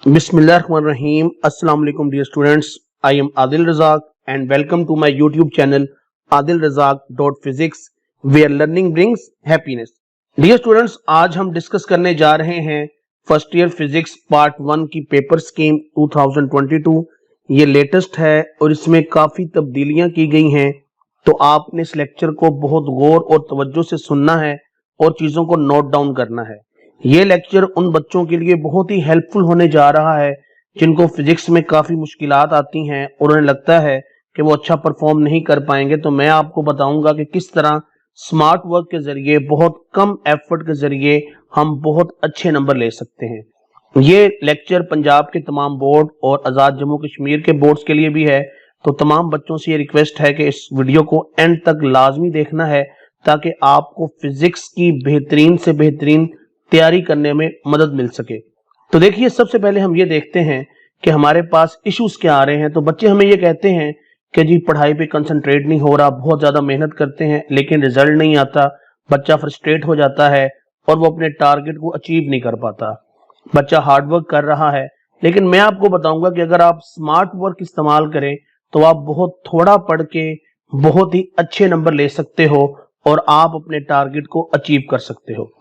Bismillahirrahmanirrahim. Assalamu alaikum dear students. I am Adil Razak and welcome to my YouTube channel adilrazak.physics where learning brings happiness. Dear students, आज हम discuss करने जा रहे हैं first year physics part 1 की paper scheme 2022. ये latest है और इसमें काफी तब्दीलियां की गई हैं, तो आपने इस लेक्चर को बहुत गौर और तवज्जो से सुनना है और चीजों को नोट डाउन करना है. ये लेक्चर उन बच्चों के लिए बहुत ही हेल्पफुल होने जा रहा है जिनको फिजिक्स में काफी मुश्किलात आती हैं और उन्हें लगता है कि वो अच्छा परफॉर्म नहीं कर पाएंगे. तो मैं आपको बताऊंगा कि किस तरह स्मार्ट वर्क के जरिए, बहुत कम एफर्ट के जरिए हम बहुत अच्छे नंबर ले सकते हैं. ये लेक्चर पंजाब के तमाम बोर्ड और आजाद जम्मू कश्मीर के बोर्ड्स के लिए भी है. तो तमाम बच्चों से ये रिक्वेस्ट है कि इस वीडियो को एंड तक लाजमी देखना है ताकि आपको फिजिक्स की बेहतरीन से बेहतरीन तैयारी करने में मदद मिल सके. तो देखिए, सबसे पहले हम ये देखते हैं कि हमारे पास इश्यूज क्या आ रहे हैं. तो बच्चे हमें ये कहते हैं कि जी पढ़ाई पे कंसंट्रेट नहीं हो रहा, बहुत ज्यादा मेहनत करते हैं लेकिन रिजल्ट नहीं आता, बच्चा फ्रस्ट्रेट हो जाता है और वो अपने टारगेट को अचीव नहीं कर पाता. बच्चा हार्डवर्क कर रहा है, लेकिन मैं आपको बताऊंगा कि अगर आप स्मार्ट वर्क इस्तेमाल करें तो आप बहुत थोड़ा पढ़ के बहुत ही अच्छे नंबर ले सकते हो और आप अपने टारगेट को अचीव कर सकते हो.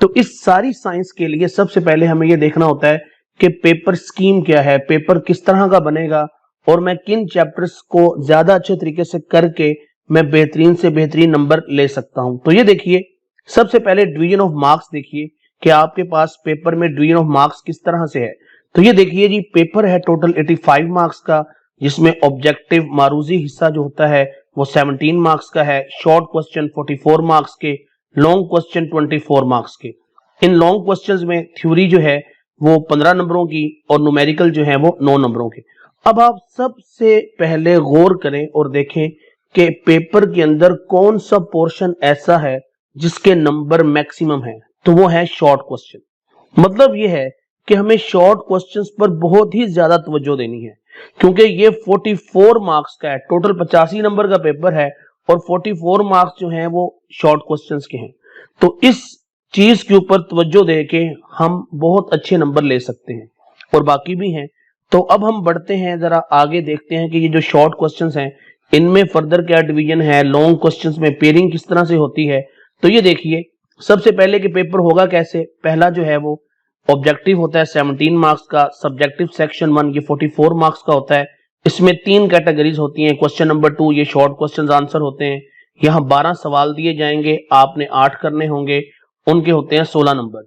तो इस सारी साइंस के लिए सबसे पहले हमें यह देखना होता है कि पेपर स्कीम क्या है, पेपर किस तरह का बनेगा और मैं किन चैप्टर्स को ज्यादा अच्छे तरीके से करके मैं बेहतरीन से बेहतरीन नंबर ले सकता हूं. तो ये देखिए, सबसे पहले डिवीजन ऑफ मार्क्स देखिए कि आपके पास पेपर में डिवीजन ऑफ मार्क्स किस तरह से है. तो ये देखिए जी, पेपर है टोटल 85 मार्क्स का, जिसमें ऑब्जेक्टिव मारूजी हिस्सा जो होता है वो 17 मार्क्स का है, शॉर्ट क्वेश्चन 44 मार्क्स के, लॉन्ग क्वेश्चन 24 मार्क्स के. इन लॉन्ग क्वेश्चंस में थ्योरी जो है वो 15 नंबरों की और न्यूमेरिकल जो है वो 9 नंबरों के. अब आप सबसे पहले गौर करें और देखें कि पेपर के अंदर कौन सा पोर्शन ऐसा है जिसके नंबर मैक्सिमम है. तो वो है शॉर्ट क्वेश्चन. मतलब ये है कि हमें शॉर्ट क्वेश्चंस पर बहुत ही ज्यादा तवज्जो देनी है, क्योंकि ये 44 मार्क्स का है, टोटल 85 नंबर का पेपर है और 44 मार्क्स जो हैं वो शॉर्ट क्वेश्चंस के हैं. तो इस चीज के ऊपर तवज्जो दे के हम बहुत अच्छे नंबर ले सकते हैं और बाकी भी हैं. तो अब हम बढ़ते हैं, जरा आगे देखते हैं कि ये जो शॉर्ट क्वेश्चंस हैं इनमें फर्दर क्या डिवीजन है, लॉन्ग क्वेश्चंस में पेयरिंग किस तरह से होती है. तो ये देखिए, सबसे पहले कि पेपर होगा कैसे. पहला जो है वो ऑब्जेक्टिव होता है 17 मार्क्स का, सब्जेक्टिव सेक्शन 1 ये 44 मार्क्स का होता है. इसमें 3 कैटेगरीज होती हैं. क्वेश्चन नंबर 2 ये शॉर्ट क्वेश्चंस आंसर होते हैं. यहाँ 12 सवाल दिए जाएंगे, आपने 8 करने होंगे, उनके होते हैं 16 नंबर.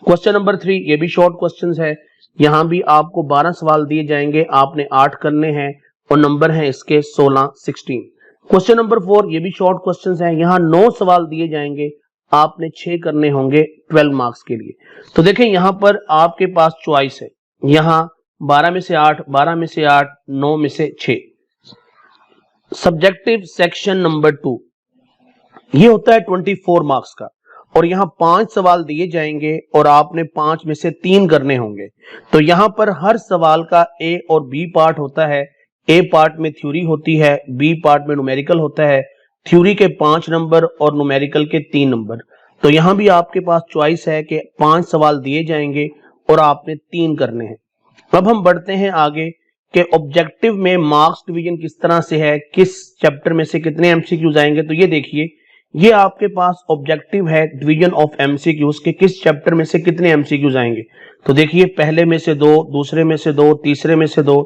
क्वेश्चन नंबर 3 ये भी शॉर्ट क्वेश्चंस है, यहाँ भी आपको 12 सवाल दिए जाएंगे, आपने 8 करने हैं और नंबर हैं इसके 16 16. क्वेश्चन नंबर 4 ये भी शॉर्ट क्वेश्चंस है, यहाँ 9 सवाल दिए जाएंगे, आपने 6 करने होंगे 12 मार्क्स के लिए. तो देखें यहाँ पर आपके पास चॉइस है, यहाँ 12 में से 8, 12 में से 8, 9 में से 6. सब्जेक्टिव सेक्शन नंबर 2 ये होता है 24 मार्क्स का और यहाँ 5 सवाल दिए जाएंगे और आपने 5 में से 3 करने होंगे. तो यहाँ पर हर सवाल का ए और बी पार्ट होता है. ए पार्ट में थ्योरी होती है, बी पार्ट में न्यूमेरिकल होता है. थ्योरी के 5 नंबर और न्यूमेरिकल के 3 नंबर. तो यहाँ भी आपके पास चॉइस है कि 5 सवाल दिए जाएंगे और आपने 3 करने हैं. अब हम बढ़ते हैं आगे कि ऑब्जेक्टिव में मार्क्स डिवीजन किस तरह से है, किस चैप्टर में से कितने एमसीक्यूज आएंगे. तो ये देखिए, ये आपके पास ऑब्जेक्टिव है डिवीजन ऑफ एमसीक्यूज के किस चैप्टर में से कितने एमसीक्यूज आएंगे. तो देखिए, पहले में से 2, दूसरे में से 2, तीसरे में से 2,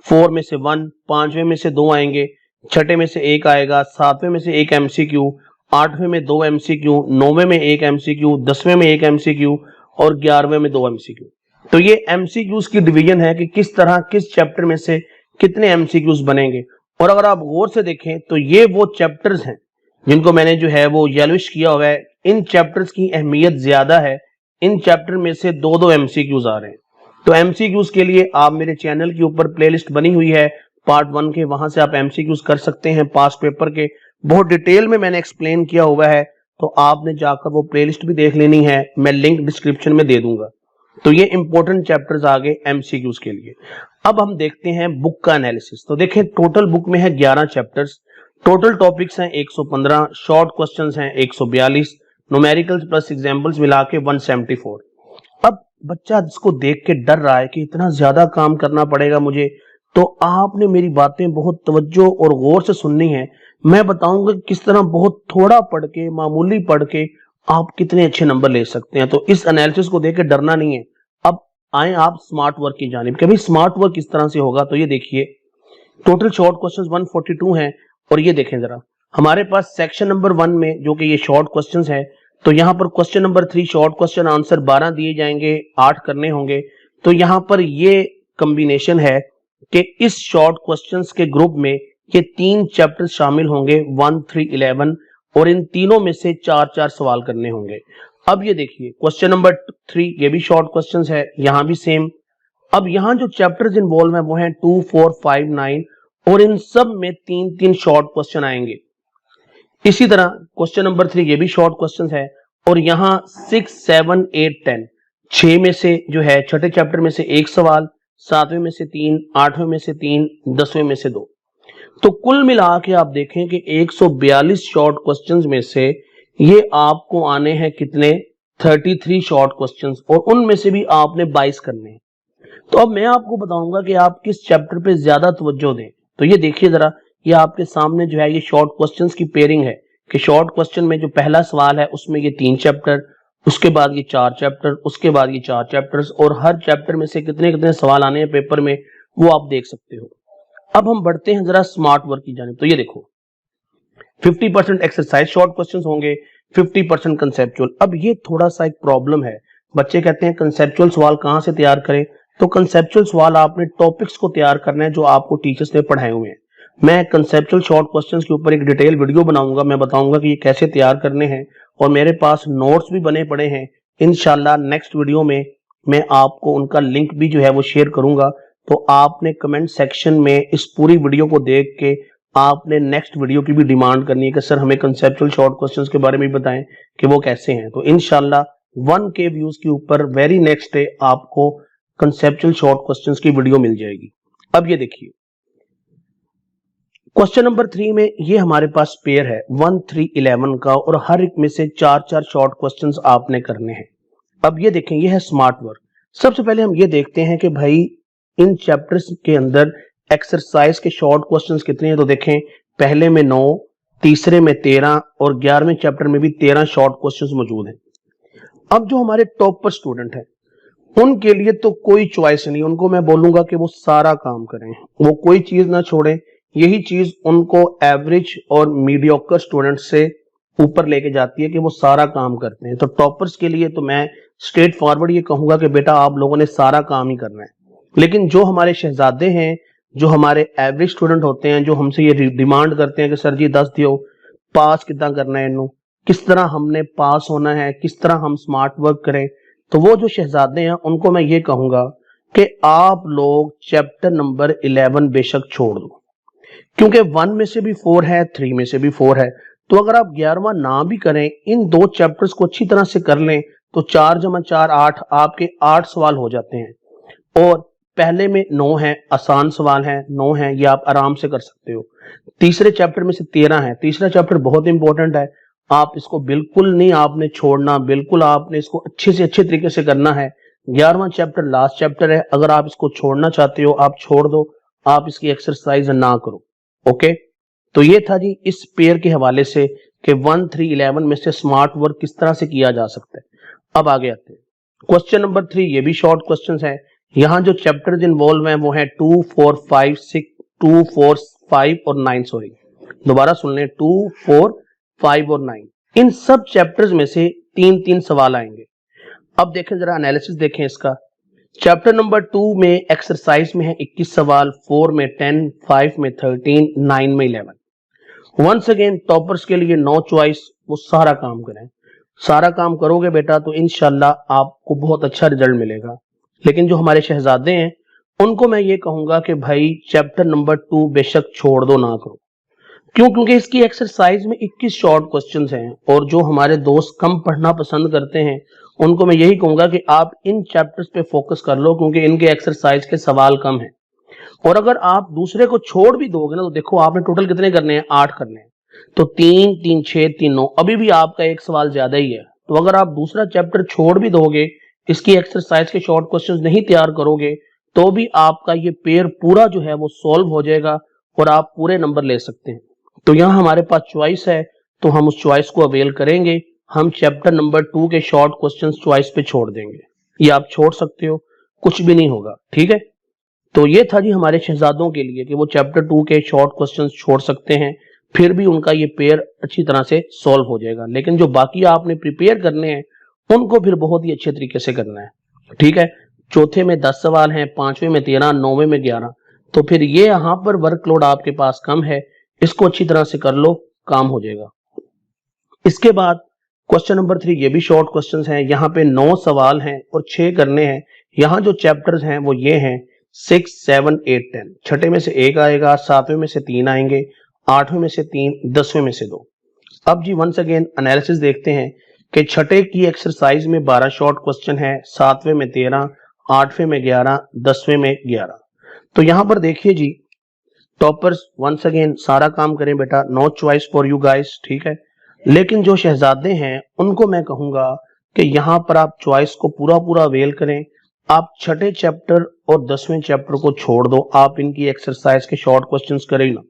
4 में से 1, 5वें में से 2 आएंगे, 6ठे में से 1 आएगा, 7वें में से 1 एमसीक्यू, 8वें में 2 एमसीक्यू, 9वें में 1 एमसीक्यू, 10वें में 1 एमसीक्यू और 11वें में 2 एमसीक्यू. तो ये एमसीक्यूज की डिवीजन है कि किस तरह किस चैप्टर में से कितने एमसीक्यूज बनेंगे. और अगर आप गौर से देखें तो ये वो चैप्टर्स हैं जिनको मैंने जो है वो येलोइश किया हुआ है. इन चैप्टर्स की अहमियत ज्यादा है, इन चैप्टर में से 2-2 एमसीक्यूज आ रहे हैं. तो एमसीक्यूज के लिए आप मेरे चैनल के ऊपर प्लेलिस्ट बनी हुई है पार्ट 1 के, वहां से आप एमसीक्यूज कर सकते हैं. पास्ट पेपर के बहुत डिटेल में मैंने एक्सप्लेन किया हुआ है, तो आपने जाकर वो प्लेलिस्ट भी देख लेनी है, मैं लिंक डिस्क्रिप्शन में दे दूंगा. तो ये इंपॉर्टेंट चैप्टर्स आ गए एमसीक्यूज के लिए। अब हम देखते हैं बुक का एनालिसिस। तो देखें टोटल बुक में है 11 चैप्टर्स, टोटल टॉपिक्स हैं 115, शॉर्ट क्वेश्चंस हैं 142, न्यूमेरिकल्स प्लस एग्जांपल्स मिला के 174। अब बच्चा जिसको देख के डर रहा है कि इतना ज्यादा काम करना पड़ेगा मुझे, तो आपने मेरी बातें बहुत तवज्जो और गौर से सुननी है। मैं बताऊंगा किस तरह बहुत थोड़ा पढ़ के, मामूली पढ़ के आप कितने अच्छे नंबर ले सकते हैं। तो इस एनालिसिस को देख के डरना नहीं है। अब आए आप स्मार्ट वर्क की जानिब कि भाई स्मार्ट वर्क किस तरह से होगा। तो ये देखिए टोटल शॉर्ट क्वेश्चंस 142 हैं और ये देखें जरा हमारे पास सेक्शन नंबर 1 में जो कि ये शॉर्ट क्वेश्चंस है, तो यहाँ पर question number 3 short question answer 12 दिए जाएंगे, 8 करने होंगे। तो यहाँ पर ये कॉम्बिनेशन है कि इस शॉर्ट क्वेश्चंस के ग्रुप में ये 3 चैप्टर शामिल होंगे 1, 3, 11 और इन तीनों में से 4-4 सवाल करने होंगे। अब ये देखिए क्वेश्चन नंबर 3 ये भी शॉर्ट क्वेश्चंस है, यहाँ भी सेम। अब यहाँ जो चैप्टर्स इन्वॉल्व हैं वो हैं 2, 4, 5, 9 और इन सब में 3-3 शॉर्ट क्वेश्चन आएंगे। इसी तरह क्वेश्चन नंबर 3 ये भी शॉर्ट क्वेश्चंस है और यहाँ 6, 7, 8, 10 6 में से जो है छठे चैप्टर में से एक सवाल, 7वें में से 3, 8वें में से 3, 10वें में से 2। तो कुल मिला के आप देखें कि 142 शॉर्ट क्वेश्चंस में से ये आपको आने हैं कितने, 33 शॉर्ट क्वेश्चंस और उनमें से भी आपने 22 करने हैं। तो अब मैं आपको बताऊंगा कि आप किस चैप्टर पे ज्यादा तवज्जो दें। तो ये देखिए जरा, ये आपके सामने जो है ये शॉर्ट क्वेश्चंस की पेयरिंग है कि शॉर्ट क्वेश्चन में जो पहला सवाल है उसमें ये 3 चैप्टर, उसके बाद ये 4 चैप्टर, उसके बाद ये 4 चैप्टर्स और हर चैप्टर में से कितने कितने सवाल आने हैं पेपर में वो आप देख सकते हो। अब हम बढ़ते हैं जरा स्मार्ट वर्क की जानिब। तो ये देखो 50% एक्सरसाइज शॉर्ट क्वेश्चंस होंगे, 50% कंसेप्चुअल। अब ये थोड़ा सा एक प्रॉब्लम है, बच्चे कहते हैं कंसेप्चुअल सवाल कहां से तैयार करें। तो कंसेप्चुअल सवाल आपने टॉपिक्स को तैयार करना है जो आपको टीचर्स ने पढ़ाए हुए हैं। मैं कंसेप्चुअल शॉर्ट क्वेश्चंस के ऊपर एक डिटेल वीडियो बनाऊंगा, मैं बताऊंगा कि ये कैसे तैयार करने हैं और मेरे पास नोट्स भी बने पड़े हैं। इंशाल्लाह नेक्स्ट वीडियो में मैं आपको उनका लिंक भी जो है वो शेयर करूंगा। तो आपने कमेंट सेक्शन में इस पूरी वीडियो को देख के आपने नेक्स्ट वीडियो की भी डिमांड करनी है कि सर हमें कंसेप्चुअल शॉर्ट क्वेश्चंस के बारे में बताएं कि वो कैसे हैं। तो इंशाल्लाह 1K व्यूज के ऊपर वेरी नेक्स्ट डे आपको कंसेप्चुअल शॉर्ट क्वेश्चंस की वीडियो मिल जाएगी। अब ये देखिए क्वेश्चन नंबर 3 में ये हमारे पास पेयर है 1, 3, 11 का और हर एक में से 4-4 शॉर्ट क्वेश्चंस आपने करने हैं। अब ये देखें ये है स्मार्ट वर्क। सबसे पहले हम ये देखते हैं कि भाई इन चैप्टर्स के अंदर एक्सरसाइज के शॉर्ट क्वेश्चंस कितने हैं। तो देखें पहले में 9, तीसरे में 13 और 11वें चैप्टर में भी 13 शॉर्ट क्वेश्चंस मौजूद हैं। अब जो हमारे टॉपर स्टूडेंट हैं उनके लिए तो कोई चॉइस नहीं, उनको मैं बोलूंगा कि वो सारा काम करें, वो कोई चीज ना छोड़ें। यही चीज उनको एवरेज और मीडियोकर स्टूडेंट से ऊपर लेके जाती है कि वो सारा काम करते हैं। तो टॉपर्स के लिए तो मैं स्ट्रेट फॉरवर्ड ये कहूंगा कि बेटा आप लोगों ने सारा काम ही करना है। लेकिन जो हमारे शहजादे हैं, जो हमारे एवरेज स्टूडेंट होते हैं, जो हमसे ये डिमांड करते हैं कि सर जी 10 दियो, पास कितना करना है इन्हों, किस तरह हमने पास होना है, किस तरह हम स्मार्ट वर्क करें, तो वो जो शहजादे हैं उनको मैं ये कहूंगा कि आप लोग चैप्टर नंबर 11 बेशक छोड़ दो, क्योंकि 1 में से भी 4 है, 3 में से भी 4 है। तो अगर आप 11वां ना भी करें, इन 2 चैप्टर्स को अच्छी तरह से कर लें तो 4 × 4 8, आपके 8 सवाल हो जाते हैं। और पहले में 9 है, आसान सवाल है, 9 है, ये आप आराम से कर सकते हो। तीसरे चैप्टर में से 13 है, तीसरा चैप्टर बहुत इंपॉर्टेंट है, आप इसको बिल्कुल नहीं आपने छोड़ना, बिल्कुल आपने इसको अच्छे से अच्छे तरीके से करना है। 11वां चैप्टर लास्ट चैप्टर है, अगर आप इसको छोड़ना चाहते हो आप छोड़ दो, आप इसकी एक्सरसाइज ना करो। ओके, तो ये था जी इस पेयर के हवाले से कि 1, 3, 11 में से स्मार्ट वर्क किस तरह से किया जा सकता है। अब आगे आते हैं क्वेश्चन नंबर 3, ये भी शॉर्ट क्वेश्चन है। यहाँ जो चैप्टर्स इन्वॉल्व हैं वो है 2, 4, 5, 6, 2, 4, 5 और 9। सॉरी दोबारा सुन लें, 2, 4, 5 और 9, इन सब चैप्टर्स में से 3-3 सवाल आएंगे। अब देखें जरा एनालिसिस देखें इसका। चैप्टर नंबर 2 में एक्सरसाइज में है 21 सवाल, 4 में 10, 5 में 13, 9 में 11। वंस अगेन टॉपर्स के लिए नो चॉइस, वो सारा काम करें। सारा काम करोगे बेटा तो इंशाल्लाह आपको बहुत अच्छा रिजल्ट मिलेगा। लेकिन जो हमारे शहजादे हैं उनको मैं ये कहूंगा कि भाई चैप्टर नंबर 2 बेशक छोड़ दो, ना करो। क्यों? क्योंकि इसकी एक्सरसाइज में 21 शॉर्ट क्वेश्चंस हैं और जो हमारे दोस्त कम पढ़ना पसंद करते हैं उनको मैं यही कहूंगा कि आप इन चैप्टर्स पे फोकस कर लो, क्योंकि इनके एक्सरसाइज के सवाल कम हैं। और अगर आप दूसरे को छोड़ भी दोगे ना, तो देखो आपने टोटल कितने करने हैं, 8 करने हैं। तो 3 3 6 3 9, अभी भी आपका एक सवाल ज्यादा ही है। तो अगर आप दूसरा चैप्टर छोड़ भी दोगे, इसकी एक्सरसाइज के शॉर्ट क्वेश्चंस नहीं तैयार करोगे, तो भी आपका ये पेयर पूरा जो है वो सॉल्व हो जाएगा और आप पूरे नंबर ले सकते हैं। तो यहाँ हमारे पास चॉइस है, तो हम उस चॉइस को अवेल करेंगे। हम चैप्टर नंबर 2 के शॉर्ट क्वेश्चंस चॉइस पे छोड़ देंगे। ये आप छोड़ सकते हो, कुछ भी नहीं होगा, ठीक है। तो ये था जी हमारे शहजादों के लिए कि वो चैप्टर 2 के शॉर्ट क्वेश्चंस छोड़ सकते हैं, फिर भी उनका ये पेयर अच्छी तरह से सॉल्व हो जाएगा। लेकिन जो बाकी आपने प्रिपेयर करने हैं, उनको फिर बहुत ही अच्छे तरीके से करना है, ठीक है। चौथे में 10 सवाल हैं, पांचवें में 13, नौवें में 11। तो फिर ये यहाँ पर वर्कलोड आपके पास कम है, इसको अच्छी तरह से कर लो, काम हो जाएगा। इसके बाद क्वेश्चन नंबर 3, ये भी शॉर्ट क्वेश्चन हैं। यहाँ पे 9 सवाल हैं और 6 करने हैं। यहाँ जो चैप्टर्स हैं वो ये हैं 6, 7, 8, 10। छठे में से 1 आएगा, 7वें में से 3 आएंगे, 8वें में से 3, 10वें में से 2। अब जी वंस अगेन एनालिसिस देखते हैं कि छठे की एक्सरसाइज में 12 शॉर्ट क्वेश्चन है, 7वें में 13, 8वें में 11, 10वें में 11। तो यहाँ पर देखिए जी, टॉपर्स वंस अगेन सारा काम करें बेटा, no choice for you guys, ठीक है। लेकिन जो शहजादे हैं उनको मैं कहूंगा कि यहाँ पर आप चॉइस को पूरा पूरा अवेल करें। आप छठे चैप्टर और 10वें चैप्टर को छोड़ दो, आप इनकी एक्सरसाइज के शॉर्ट क्वेश्चंस करें ना।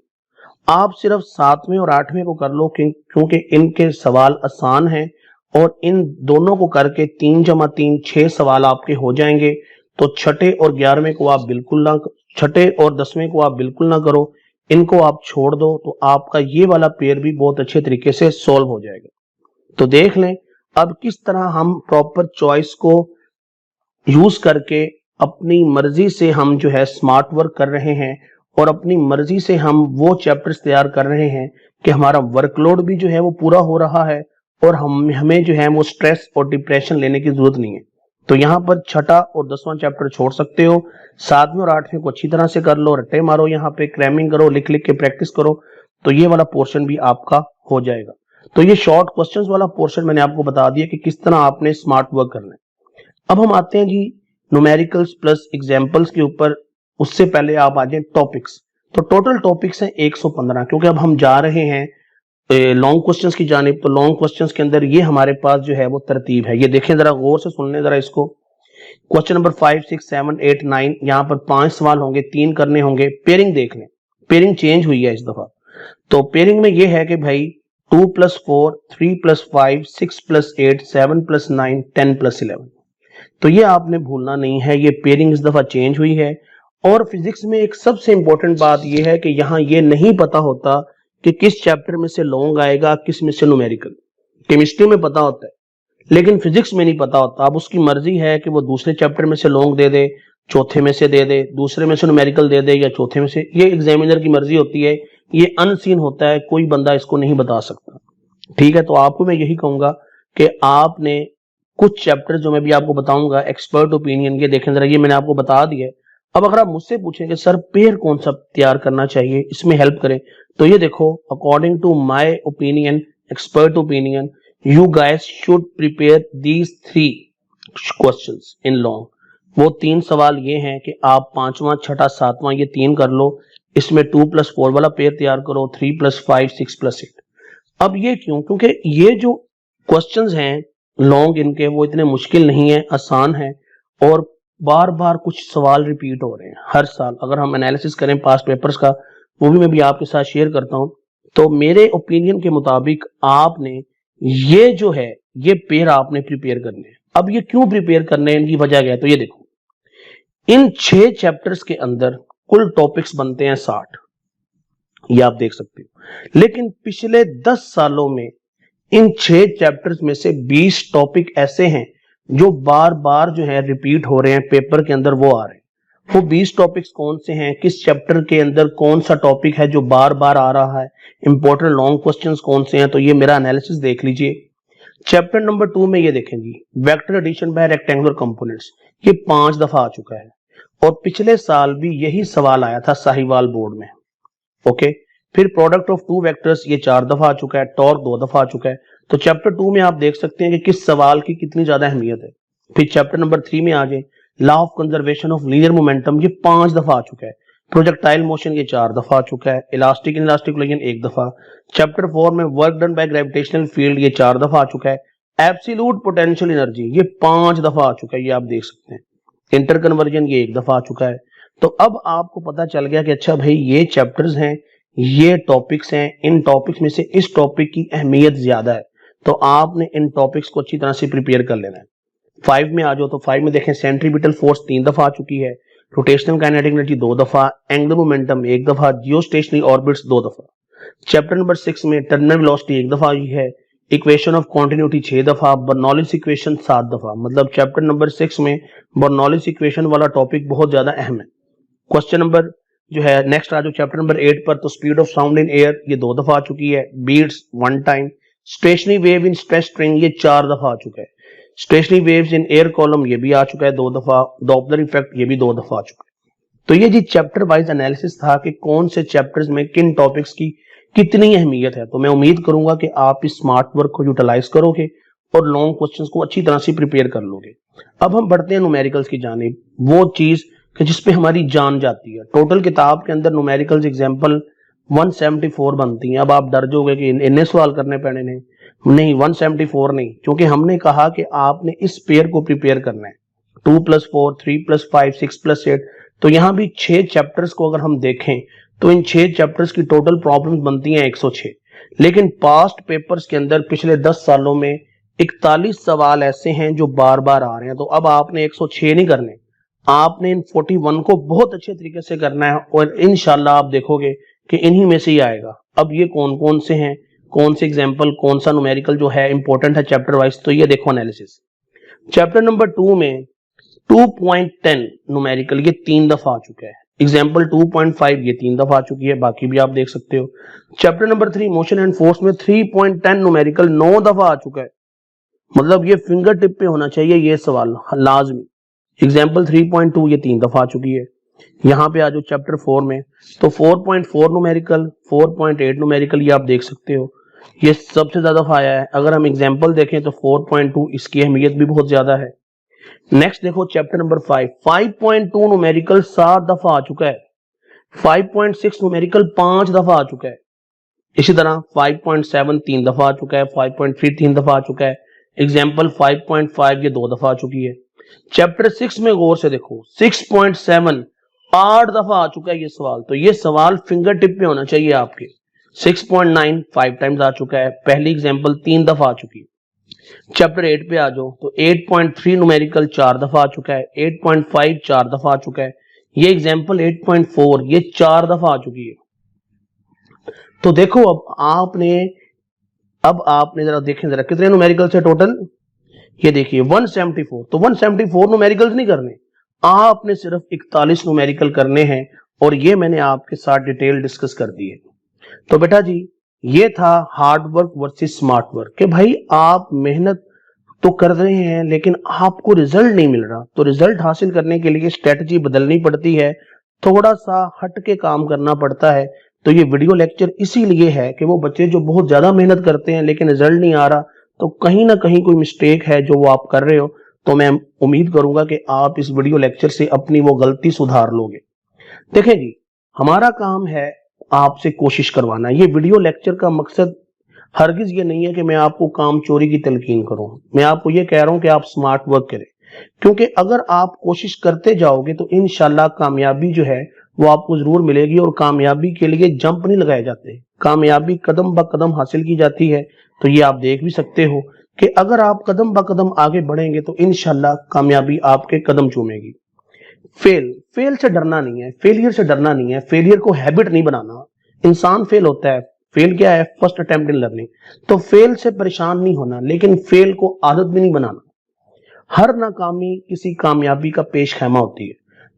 आप सिर्फ 7वें और 8वें को कर लो, क्योंकि इनके सवाल आसान हैं और इन दोनों को करके 3 × 3 6 सवाल आपके हो जाएंगे। तो छठे और 11वें को आप बिल्कुल ना, छठे और 10वें को आप बिल्कुल ना करो, इनको आप छोड़ दो, तो आपका ये वाला पेयर भी बहुत अच्छे तरीके से सॉल्व हो जाएगा। तो देख लें अब किस तरह हम प्रॉपर चॉइस को यूज करके अपनी मर्जी से हम जो है स्मार्ट वर्क कर रहे हैं और अपनी मर्जी से हम वो चैप्टर्स तैयार कर रहे हैं कि हमारा वर्कलोड भी जो है वो पूरा हो रहा है और हमें जो है वो स्ट्रेस और डिप्रेशन लेने की जरूरत नहीं है। तो यहाँ पर छठा और 10वां चैप्टर छोड़ सकते हो, 7वें और 8वें को अच्छी तरह से कर लो, रट्टे मारो, यहाँ पे क्रैमिंग करो, लिख लिख के प्रैक्टिस करो, तो ये वाला पोर्शन भी आपका हो जाएगा। तो ये शॉर्ट क्वेश्चंस वाला पोर्शन मैंने आपको बता दिया कि किस तरह आपने स्मार्ट वर्क करना है। अब हम आते हैं जी न्यूमेरिकल्स प्लस एग्जाम्पल्स के ऊपर। उससे पहले आप आ जाए टॉपिक्स। तो टोटल टॉपिक्स हैं 115, क्योंकि अब हम जा रहे हैं लॉन्ग क्वेश्चंस की जानिब। तो लॉन्ग क्वेश्चंस के अंदर ये हमारे पास जो है वो तरतीब है, ये देखें जरा गौर से सुन लें जरा इसको। क्वेश्चन नंबर 5, 6, 7, 8, 9, यहाँ पर 5 सवाल होंगे, 3 करने होंगे। पेयरिंग देख लें, पेयरिंग चेंज हुई है इस दफा। तो पेयरिंग में ये है कि भाई 2 + 4, 3 + 5, 6 + 8, 7 + 9, 10 + 11। तो ये आपने भूलना नहीं है, ये पेयरिंग इस दफा चेंज हुई है। और फिजिक्स में एक सबसे इंपॉर्टेंट बात ये है कि यहाँ ये नहीं पता होता कि किस चैप्टर में से लॉन्ग आएगा, किस में से न्यूमेरिकल। केमिस्ट्री में पता होता है, लेकिन फिजिक्स में नहीं पता होता। अब उसकी मर्जी है कि वो दूसरे चैप्टर में से लॉन्ग दे दे, चौथे में से दे दे, दूसरे में से न्यूमेरिकल दे दे, या चौथे में से। ये एग्जामिनर की मर्जी होती है, ये अनसीन होता है, कोई बंदा इसको नहीं बता सकता, ठीक है। तो आपको मैं यही कहूंगा कि आपने कुछ चैप्टर जो मैं भी आपको बताऊंगा, एक्सपर्ट ओपिनियन, ये देखें जरा, ये मैंने आपको बता दिया है। अब अगर आप मुझसे पूछें कि सर पेयर कौन सा तैयार करना चाहिए, इसमें हेल्प करें, तो ये देखो, according to my opinion, expert opinion, you guys should prepare these 3 questions in long. वो 3 सवाल ये हैं कि आप 5वां, छठा, 7वां ये 3 कर लो, इसमें 2 + 4 वाला पेयर तैयार करो, 3 + 5, 6 + 8। अब ये क्यों? क्योंकि ये जो क्वेश्चंस हैं लॉन्ग, इनके वो इतने मुश्किल नहीं है, आसान है, और बार बार कुछ सवाल रिपीट हो रहे हैं हर साल। अगर हम एनालिसिस करें पास्ट पेपर्स का, वो भी मैं भी आपके साथ शेयर करता हूं। तो मेरे ओपिनियन के मुताबिक आपने ये जो है ये पेयर आपने प्रिपेयर करने हैं। अब ये क्यों प्रिपेयर करने हैं, इनकी वजह क्या है? तो ये देखो, इन 6 चैप्टर्स के अंदर कुल टॉपिक्स बनते हैं 60, ये आप देख सकते हो। लेकिन पिछले 10 सालों में इन 6 चैप्टर्स में से 20 टॉपिक ऐसे हैं जो बार बार जो है रिपीट हो रहे हैं पेपर के अंदर, वो आ रहे हैं। वो 20 टॉपिक्स कौन से हैं, किस चैप्टर के अंदर कौन सा टॉपिक है जो बार बार आ रहा है, इंपॉर्टेंट लॉन्ग क्वेश्चंस कौन से हैं, तो ये मेरा एनालिसिस देख लीजिए। चैप्टर नंबर 2 में ये देखें जी, vector addition by rectangular components, ये 5 दफा आ चुका है और पिछले साल भी यही सवाल आया था साहिवाल बोर्ड में, ओके। फिर प्रोडक्ट ऑफ टू वेक्टर्स ये 4 दफा आ चुका है, टॉर्क 2 दफा आ चुका है। तो चैप्टर 2 में आप देख सकते हैं कि किस सवाल की कितनी ज्यादा अहमियत है। फिर चैप्टर नंबर 3 में आ जाए, law of conservation of linear momentum ये 5 दफा आ चुका है। प्रोजेक्टाइल मोशन ये 4 दफा आ चुका है। इलास्टिक इनइलास्टिक कोलिजन 1 दफा। चैप्टर 4 में work done by gravitational field ये 4 दफा आ चुका है। एब्सोल्यूट पोटेंशियल एनर्जी ये 5 दफा आ चुका है, ये आप देख सकते हैं। इंटर कन्वर्जन ये 1 दफा आ चुका है। तो अब आपको पता चल गया कि अच्छा भाई ये चैप्टर्स हैं, ये टॉपिक्स हैं, इन टॉपिक्स में से इस टॉपिक की अहमियत ज्यादा है, तो आपने इन टॉपिक्स को अच्छी तरह से प्रिपेयर कर लेना है। 5 में आ जाओ तो 5 में देखें, सेंट्रीपिटल फोर्स 3 दफा आ चुकी है, रोटेशनल काइनेटिक एनर्जी 2 दफा, एंगुलर मोमेंटम 1 दफा, जियोस्टेशनरी ऑर्बिट्स 2 दफा। चैप्टर नंबर 6 में टर्मिनल वेलोसिटी 1 दफा आई है, इक्वेशन ऑफ कॉन्टिन्यूटी 6 दफा, बर्नौलीज इक्वेशन 7 दफा। मतलब चैप्टर नंबर 6 में बर्नौलीज इक्वेशन वाला टॉपिक बहुत ज्यादा अहम है। क्वेश्चन नंबर जो है नेक्स्ट आ जाओ चैप्टर नंबर 8 पर, तो speed of sound in air ये 2 दफा आ चुकी है, beats 1 time, stationary wave in stretch string ये 4 दफा आ चुका है, stationary waves in air column ये भी आ चुका है 2 दफा, डॉपलर इफेक्ट ये भी 2 दफा आ चुका है। तो ये जी चैप्टर वाइज एनालिसिस था कि कौन से चैप्टर्स में किन टॉपिक्स की कितनी अहमियत है। तो मैं उम्मीद करूंगा कि आप इस स्मार्ट वर्क को यूटिलाइज करोगे और लॉन्ग क्वेश्चंस को अच्छी तरह से प्रिपेयर कर लोगे। अब हम बढ़ते हैं न्यूमेरिकल्स की जानिब, वो चीज कि जिसपे हमारी जान जाती है। टोटल किताब के अंदर न्यूमेरिकल्स एग्जाम्पल 174 बनती हैं। अब आप डर जाओगे कि इन्हें सवाल करने पड़े नहीं, 174 नहीं, क्योंकि हमने कहा कि आपने इस पेयर को प्रिपेयर करना है 2 + 4 3 + 5 6 + 8। तो यहाँ भी 6 चैप्टर्स को अगर हम देखें तो इन 6 चैप्टर्स की टोटल प्रॉब्लम्स बनती हैं 106। लेकिन पास्ट पेपर्स के अंदर पिछले 10 सालों में 41 सवाल ऐसे हैं जो बार बार आ रहे हैं। तो अब आपने 106 नहीं करने, आपने इन 41 को बहुत अच्छे तरीके से करना है और इंशाल्लाह आप देखोगे कि इन्हीं में से ही आएगा। अब ये कौन कौन से हैं, कौन से एग्जाम्पल, कौन सा न्यूमेरिकल जो है इंपॉर्टेंट है चैप्टर वाइज, तो ये देखो एनालिसिस। चैप्टर नंबर 2 में 2.10 न्यूमेरिकल ये 3 दफा आ चुका है। एग्जाम्पल 2.5 ये 3 दफा आ चुकी है, बाकी भी आप देख सकते हो। Chapter number 3 motion and force में 3.10 न्यूमेरिकल 9 दफा आ चुका है। मतलब ये फिंगर टिप पे होना चाहिए ये सवाल लाजमी। एग्जाम्पल 3.2 ये 3 दफा आ चुकी है। यहाँ पे आ जाओ चैप्टर 4 में, तो 4.4 न्यूमेरिकल, 4.8 न्यूमेरिकल ये आप देख सकते हो, ये सबसे ज्यादा दफा आया है। अगर हम एग्जाम्पल देखें तो 4.2 इसकी अहमियत भी बहुत ज्यादा है। नेक्स्ट देखो चैप्टर नंबर 5.2 न्यूमेरिकल 7 दफा आ चुका है। 5.6 न्यूमेरिकल 5 दफा आ चुका है। इसी तरह 5.7 3 दफा आ चुका है, 5.3 3 दफा आ चुका है। एग्जाम्पल 5.5 ये 2 दफा आ चुकी है। चैप्टर 6 में गौर से देखो 6.7 8 दफा आ चुका है ये सवाल। तो ये सवाल फिंगर टिप पे होना चाहिए आपके। 6.9 5 टाइम्स आ चुका है। पहली एग्जाम्पल 3 दफा आ चुकी है। चैप्टर 8 पे आ जाओ तो 8.3 न्यूमेरिकल 4 दफा आ चुका है। 8.5 4 दफा आ चुका है। ये एग्जाम्पल 8.4 ये 4 दफा आ चुकी है। तो देखो अब आपने जरा देखें जरा कितने न्यूमेरिकल से टोटल, ये देखिए 174। तो 174 न्यूमेरिकल्स नहीं करने, आपने सिर्फ 41 न्यूमेरिकल करने हैं और ये मैंने आपके साथ डिटेल डिस्कस कर दी है। तो बेटा जी ये था hard work versus smart work, कि भाई आप मेहनत तो कर रहे हैं लेकिन आपको रिजल्ट नहीं मिल रहा। तो रिजल्ट हासिल करने के लिए स्ट्रेटजी बदलनी पड़ती है, थोड़ा सा हट के काम करना पड़ता है। तो ये वीडियो लेक्चर इसीलिए है कि वो बच्चे जो बहुत ज्यादा मेहनत करते हैं लेकिन रिजल्ट नहीं आ रहा, तो कहीं ना कहीं कोई मिस्टेक है जो वो आप कर रहे हो। तो मैं उम्मीद करूंगा कि आप इस वीडियो लेक्चर से अपनी वो गलती सुधार लोगे। देखें जी, हमारा काम है आपसे कोशिश करवाना। ये वीडियो लेक्चर का मकसद हरगिज ये नहीं है कि मैं आपको काम चोरी की तलकीन करूं। मैं आपको ये कह रहा हूं कि आप स्मार्ट वर्क करें, क्योंकि अगर आप कोशिश करते जाओगे तो इंशाल्लाह कामयाबी जो है वो आपको जरूर मिलेगी। और कामयाबी के लिए जंप नहीं लगाए जाते, कामयाबी कदम ब कदम हासिल की जाती है। तो ये आप देख भी सकते हो कि अगर आप कदम ब कदम आगे बढ़ेंगे तो इंशाल्लाह कामयाबी आपके कदम चूमेगी। फेल से डरना नहीं है, फेलियर से डरना नहीं है, फेलियर को हैबिट नहीं बनाना। इंसान फेल होता है, फेल क्या है, फर्स्ट अटेम्प्ट इन लर्निंग। तो फेल से परेशान नहीं होना, लेकिन फेल को आदत भी नहीं बनाना। हर नाकामी किसी कामयाबी का पेश खैमा होती है।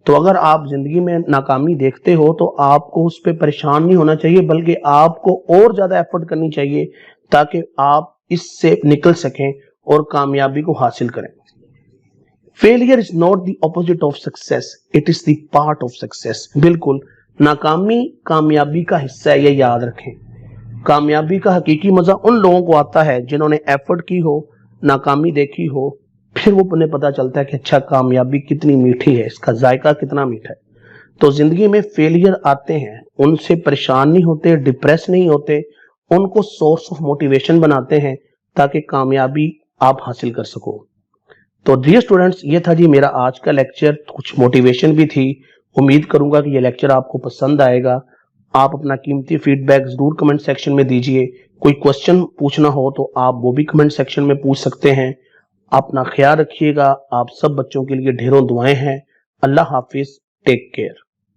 तो अगर आप जिंदगी में नाकामी देखते हो तो आपको उस पर परेशान नहीं होना चाहिए, बल्कि आपको और ज्यादा एफर्ट करनी चाहिए ताकि आप इससे निकल सकें और कामयाबी को हासिल करें। Failure is not the opposite of success, it is the part of success. बिल्कुल नाकामी कामयाबी का हिस्सा है, ये याद रखें। कामयाबी का हकीकी मजा उन लोगों को आता है जिन्होंने एफर्ट की हो, नाकामी देखी हो, फिर वो उन्हें पता चलता है कि अच्छा कामयाबी कितनी मीठी है, इसका जायका कितना मीठा है। तो जिंदगी में फेलियर आते हैं, उनसे परेशान नहीं होते, डिप्रेस नहीं होते, उनको सोर्स ऑफ मोटिवेशन बनाते हैं ताकि कामयाबी आप हासिल कर सको। तो डियर स्टूडेंट्स, ये था जी मेरा आज का लेक्चर, कुछ मोटिवेशन भी थी। उम्मीद करूंगा कि ये लेक्चर आपको पसंद आएगा। आप अपना कीमती फीडबैक जरूर कमेंट सेक्शन में दीजिए। कोई क्वेश्चन पूछना हो तो आप वो भी कमेंट सेक्शन में पूछ सकते हैं। अपना ख्याल रखिएगा। आप सब बच्चों के लिए ढेरों दुआएं हैं। अल्लाह हाफिज, टेक केयर।